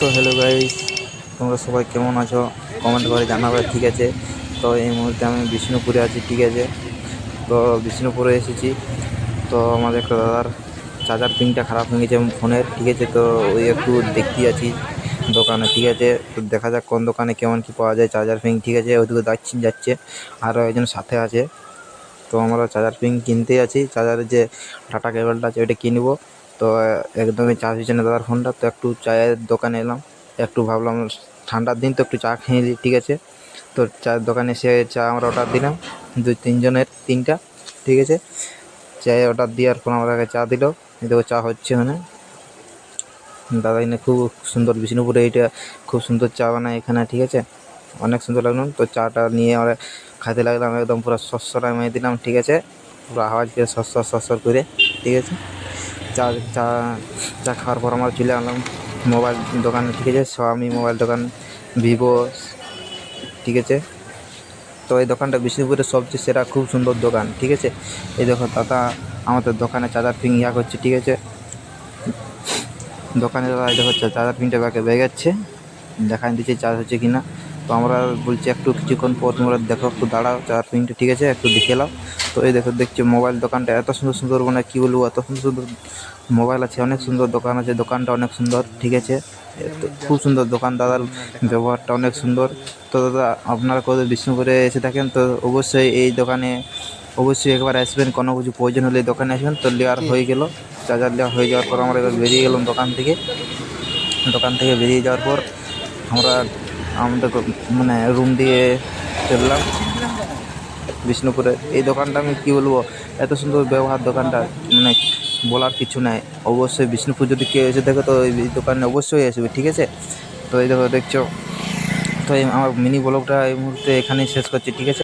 তো hello guys, তোমরা সবাই কেমন আছো? কমেন্ট করে জানাবে, ঠিক আছে? তো এই মুহূর্তে আমি বিষ্ণুপুরে আছি, ঠিক আছে? তো বিষ্ণুপুরে এসেছি। তো আমাদের একটা দাদার চার্জার পিনটা খারাপ হয়ে গেছে ফোনের, ঠিক আছে? তো ওই একটু দেখতে আছি দোকানে, ঠিক আছে? তো দেখা যাক কোন দোকানে কেমন কি পাওয়া যায় চার্জার পিন, ঠিক আছে? ওইদিকে যাচ্ছে আরও একজন সাথে আছে। তো আমরা চার্জার পিন কিনতেই আছি, চার্জারের যে ডাটা কেবলটা আছে ওইটা কিনবো। তো একদমই চার্জ হচ্ছে না দাদার ফোনটা, তো একটু চায়ের দোকানে এলাম। একটু ভাবলাম ঠান্ডার দিন তো একটু চা খেয়ে নিই, ঠিক আছে? তো চায়ের দোকানে এসে চা আমরা অর্ডার দিলাম, দুই তিনজনের তিনটা, ঠিক আছে? চায়ে অর্ডার দেওয়ার পর আমাদেরকে চা দিল। এই দেখো চা হচ্ছে এখানে। দাদা এখানে খুব সুন্দর, বিষ্ণুপুরে এইটা খুব সুন্দর চা বানায় এখানে, ঠিক আছে? অনেক সুন্দর লাগলো। তো চাটা নিয়ে আমরা খাইতে লাগলাম, একদম পুরো সরসরায় মেয়ে দিলাম, ঠিক আছে? পুরো আওয়াজ করে সরসর করে, ঠিক আছে? চা চা চা খাওয়ার পর আমরা চলে আনলাম মোবাইল দোকানে, ঠিক আছে? Xiaomi মোবাইল দোকান, ভিভো, ঠিক আছে? তো এই দোকানটা বিষ্ণুপুরের সবচেয়ে সেরা, খুব সুন্দর দোকান, ঠিক আছে? এই দেখো দাদা আমাদের দোকানে চার্জার পিন ইয়া করছে, ঠিক আছে? দোকানে দাদা এই দেখো চার্জার পিনটা বেগে যাচ্ছে, দেখাই দিচ্ছে চার্জ হচ্ছে কি না। তো আমরা বলছি একটু কিছুক্ষণ পর তোমরা দেখো, একটু দাঁড়াও চার্জার পিনটা, ঠিক আছে? একটু দেখে নাও। তো এই দেখো দেখছি মোবাইল দোকানটা এত সুন্দর সুন্দর, মানে কী বলবো, এত সুন্দর সুন্দর মোবাইল আছে, অনেক সুন্দর দোকান আছে, দোকানটা অনেক সুন্দর, ঠিক আছে? খুব সুন্দর দোকান, দাদার ব্যবহারটা অনেক সুন্দর। তো দাদা আপনারা কোথাও বিষ্ণুপুরে এসে থাকেন তো অবশ্যই এই দোকানে অবশ্যই একবার আসবেন, কোনো কিছু প্রয়োজন হলে এই দোকানে আসবেন। তো লেয়ার হয়ে গেল, চার্জার লেওয়া হয়ে যাওয়ার পর আমরা এবার বেরিয়ে গেলাম দোকান থেকে বেরিয়ে যাওয়ার পর আমরা আমাদের মানে রুম দিয়ে চললাম বিষ্ণুপুরে। এই দোকানটা আমি কী বলবো, এত সুন্দর ব্যবহার দোকানটা, মানে বলার কিছু নাই। অবশ্যই বিষ্ণুপুর যদি কেউ এসে দেখো তো এই দোকানে অবশ্যই আসবে, ঠিক আছে? তো এই দেখো দেখছো। তো এই আমার মিনি ব্লগটা এই মুহূর্তে এখানেই শেষ করছি, ঠিক আছে?